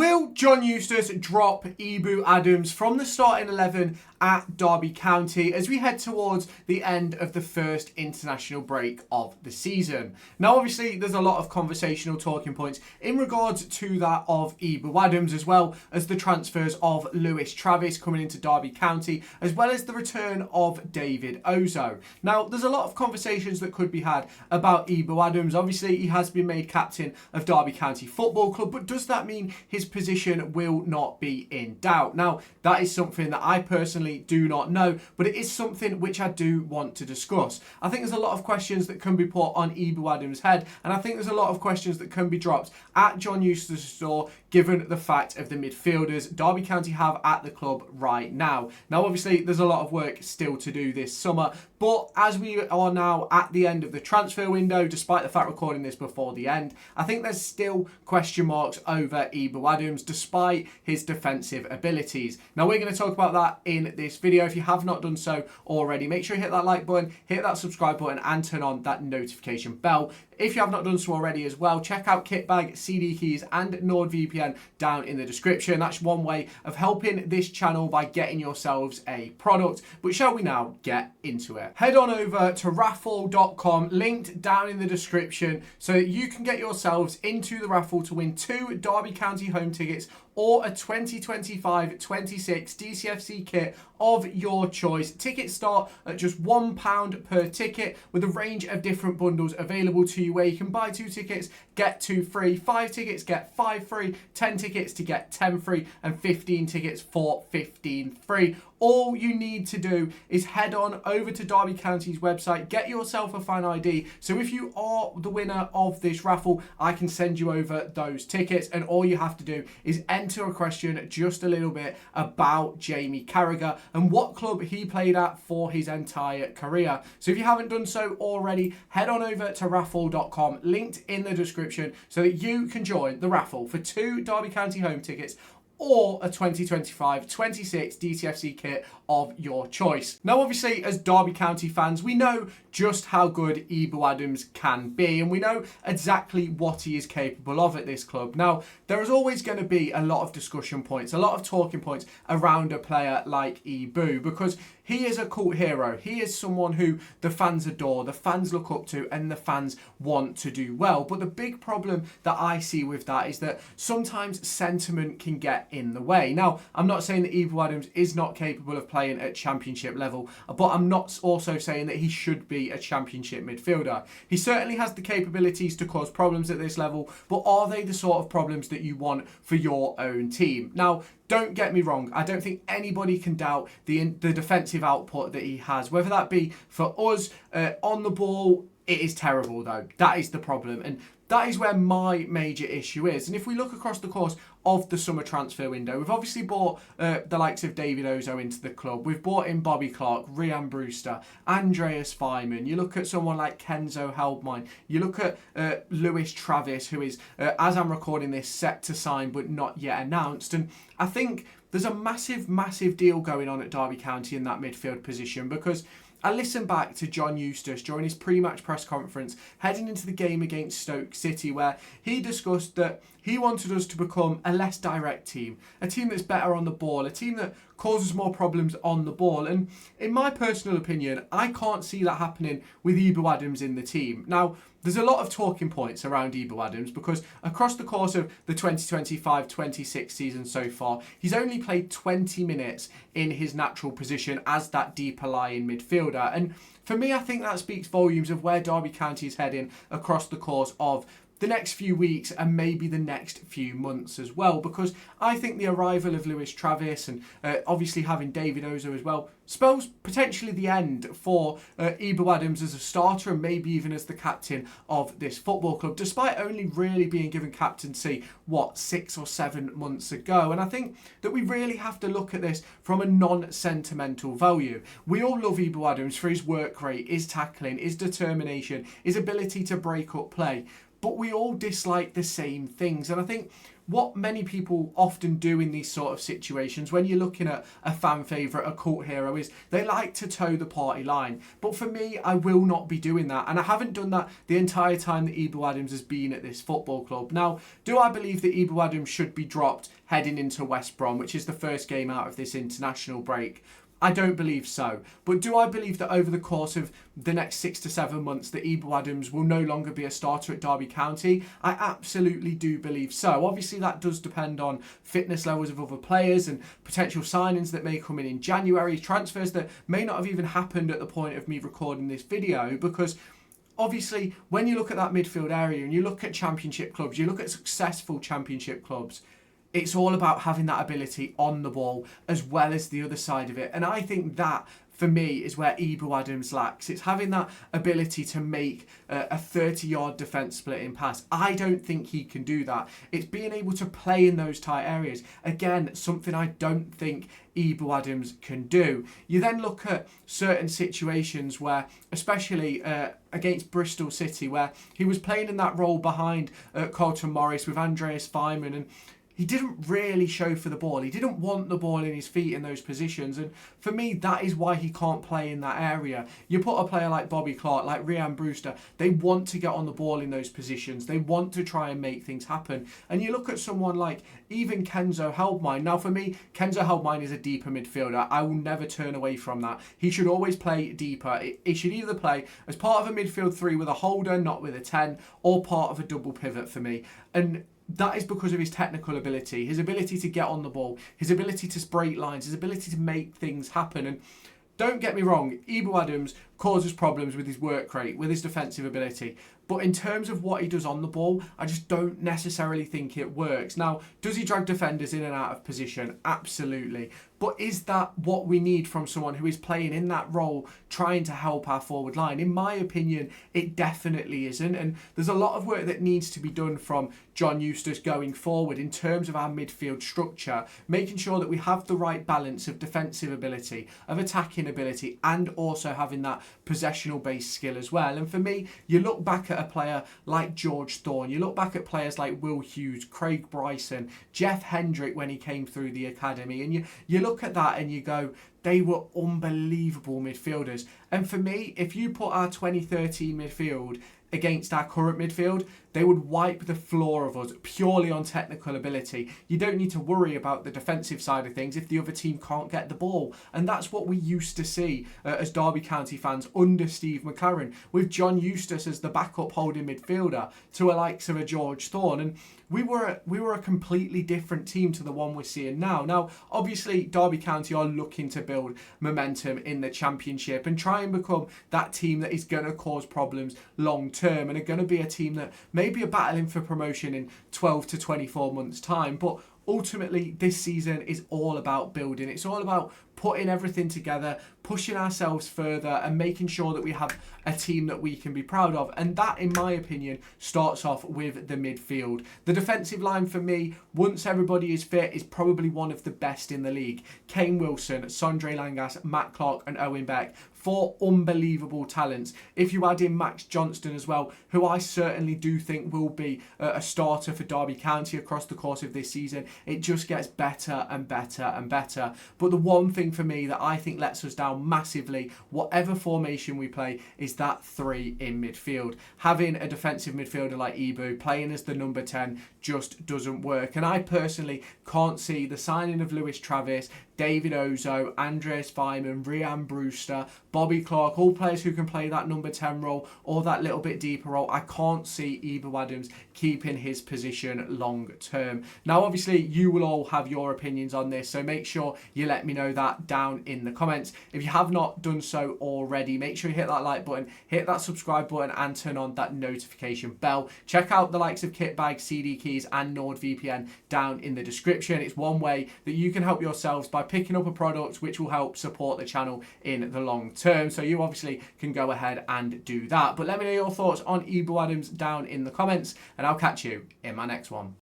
Will John Eustace drop Ebou Adams from the starting 11 at Derby County as we head towards the end of the first international break of the season? Now, obviously, there's a lot of conversational talking points in regards to that of Ebou Adams, as well as the transfers of Lewis Travis coming into Derby County, as well as the return of David Ozo. Now, there's a lot of conversations that could be had about Ebou Adams. Obviously, he has been made captain of Derby County Football Club, but does that mean his position will not be in doubt? Now, that is something that I personally do not know, but it is something which I do want to discuss. I think there's a lot of questions that can be put on Ebou Adams' head, and I think there's a lot of questions that can be dropped at John Eustace's door, given the fact of the midfielders Derby County have at the club right now. Now, obviously, there's a lot of work still to do this summer, but as we are now at the end of the transfer window, despite the fact recording this before the end, I think there's still question marks over Ebou Adams, despite his defensive abilities. Now, we're going to talk about that in this video. If you have not done so already, make sure you hit that like button, hit that subscribe button, and turn on that notification bell. If you have not done so already as well, check out Kitbag, CD Keys, and NordVPN down in the description. That's one way of helping this channel by getting yourselves a product. But shall we now get into it? Head on over to raffle.com, linked down in the description, so that you can get yourselves into the raffle to win 2 Derby County home tickets or a 2025-26 DCFC kit of your choice. Tickets start at just £1 per ticket, with a range of different bundles available to you, where you can buy 2 tickets, get 2 free, 5 tickets, get 5 free, 10 tickets to get 10 free, and 15 tickets for 15 free. All you need to do is head on over to Derby County's website, get yourself a fan ID. So if you are the winner of this raffle, I can send you over those tickets, and all you have to do is enter a question just a little bit about Jamie Carragher and what club he played at for his entire career. So if you haven't done so already, head on over to raffle.com, linked in the description, so that you can join the raffle for 2 Derby County home tickets or a 2025-26 DCFC kit of your choice. Now, obviously, as Derby County fans, we know just how good Ebou Adams can be, and we know exactly what he is capable of at this club. Now, there is always going to be a lot of discussion points, a lot of talking points around a player like Ebou, because he is a cult hero. He is someone who the fans adore, the fans look up to, and the fans want to do well. But the big problem that I see with that is that sometimes sentiment can get in the way. Now, I'm not saying that Ebou Adams is not capable of playing at championship level, but I'm not also saying that he should be a championship midfielder. He certainly has the capabilities to cause problems at this level, but are they the sort of problems that you want for your own team? Now, don't get me wrong, I don't think anybody can doubt the defensive output that he has, whether that be for us on the ball. It is terrible, though. That is the problem, and that is where my major issue is. And if we look across the course of the summer transfer window, we've obviously bought the likes of David Ozo into the club. We've bought in Bobby Clark, Ryan Brewster, Andreas Fireman. You look at someone like Kenzo Heldmine. You look at Lewis Travis, who is, as I'm recording this, set to sign but not yet announced. And I think there's a massive, massive deal going on at Derby County in that midfield position, because I listened back to John Eustace during his pre-match press conference heading into the game against Stoke City, where he discussed that he wanted us to become a less direct team, a team that's better on the ball, a team that causes more problems on the ball. And in my personal opinion, I can't see that happening with Ebou Adams in the team. Now, there's a lot of talking points around Ebou Adams, because across the course of the 2025-26 season so far, he's only played 20 minutes in his natural position as that deeper lying midfielder. And for me, I think that speaks volumes of where Derby County is heading across the course of the next few weeks and maybe the next few months as well, because I think the arrival of Lewis Travis and obviously having David Ozo as well spells potentially the end for Ebou Adams as a starter, and maybe even as the captain of this football club, despite only really being given captaincy, 6 or 7 months ago. And I think that we really have to look at this from a non-sentimental value. We all love Ebou Adams for his work rate, his tackling, his determination, his ability to break up play. but we all dislike the same things. And I think what many people often do in these sort of situations, when you're looking at a fan favourite, a cult hero, is they like to toe the party line. But for me, I will not be doing that. And I haven't done that the entire time that Ebou Adams has been at this football club. Now, do I believe that Ebou Adams should be dropped heading into West Brom, which is the first game out of this international break? I don't believe so. But do I believe that over the course of the next 6 to 7 months that Ebou Adams will no longer be a starter at Derby County? I absolutely do believe so. Obviously, that does depend on fitness levels of other players and potential signings that may come in January, transfers that may not have even happened at the point of me recording this video, because obviously, when you look at that midfield area and you look at championship clubs, you look at successful championship clubs, it's all about having that ability on the ball as well as the other side of it. And I think that, for me, is where Ebou Adams lacks. It's having that ability to make a 30-yard defence splitting pass. I don't think he can do that. It's being able to play in those tight areas. Again, something I don't think Ebou Adams can do. You then look at certain situations where, especially against Bristol City, where he was playing in that role behind Carlton Morris with Andreas Weimann, and he didn't really show for the ball. He didn't want the ball in his feet in those positions. And for me, that is why he can't play in that area. You put a player like Bobby Clark, like Ryan Brewster, they want to get on the ball in those positions. They want to try and make things happen. And you look at someone like even Kenzo Heldmine. Now, for me, Kenzo Heldmine is a deeper midfielder. I will never turn away from that. He should always play deeper. He should either play as part of a midfield three with a holder, not with a 10, or part of a double pivot for me. And that is because of his technical ability, his ability to get on the ball, his ability to break lines, his ability to make things happen. And don't get me wrong, Ebou Adams causes problems with his work rate, with his defensive ability. But in terms of what he does on the ball, I just don't necessarily think it works. Now, does he drag defenders in and out of position? Absolutely. But is that what we need from someone who is playing in that role, trying to help our forward line? In my opinion, it definitely isn't. And there's a lot of work that needs to be done from John Eustace going forward in terms of our midfield structure, making sure that we have the right balance of defensive ability, of attacking ability, and also having that possessional-based skill as well. And for me, you look back at a player like George Thorne, you look back at players like Will Hughes, Craig Bryson, Jeff Hendrick when he came through the academy, and you look at that and you go, they were unbelievable midfielders. And for me, if you put our 2013 midfield against our current midfield, they would wipe the floor of us purely on technical ability. You don't need to worry about the defensive side of things if the other team can't get the ball. And that's what we used to see as Derby County fans under Steve McLaren, with John Eustace as the backup holding midfielder to a likes of a George Thorne. And we were a completely different team to the one we're seeing now. Now, obviously, Derby County are looking to build momentum in the Championship and try and become that team that is going to cause problems long term and are going to be a team that maybe are battling for promotion in 12 to 24 months' time. But ultimately, this season is all about building. It's all about putting everything together, pushing ourselves further and making sure that we have a team that we can be proud of. And that, in my opinion, starts off with the midfield. The defensive line for me, once everybody is fit, is probably one of the best in the league. Kane Wilson, Sondre Langas, Matt Clark and Owen Beck. 4 unbelievable talents. If you add in Max Johnston as well, who I certainly do think will be a starter for Derby County across the course of this season, it just gets better and better and better. But the one thing for me that I think lets us down massively, whatever formation we play, is that 3 in midfield. Having a defensive midfielder like Ebou playing as the number 10 just doesn't work. And I personally can't see the signing of Lewis Travis, David Ozo, Andreas Weimann, Ryan Brewster, Bobby Clark, all players who can play that number 10 role or that little bit deeper role. I can't see Ebou Adams keeping his position long term. Now, obviously, you will all have your opinions on this, so make sure you let me know that down in the comments. If you have not done so already, make sure you hit that like button, hit that subscribe button, and turn on that notification bell. Check out the likes of Kitbag, CD Keys, and NordVPN down in the description. It's one way that you can help yourselves by picking up a product which will help support the channel in the long term. So you obviously can go ahead and do that. But let me know your thoughts on Ebou Adams down in the comments, and I'll catch you in my next one.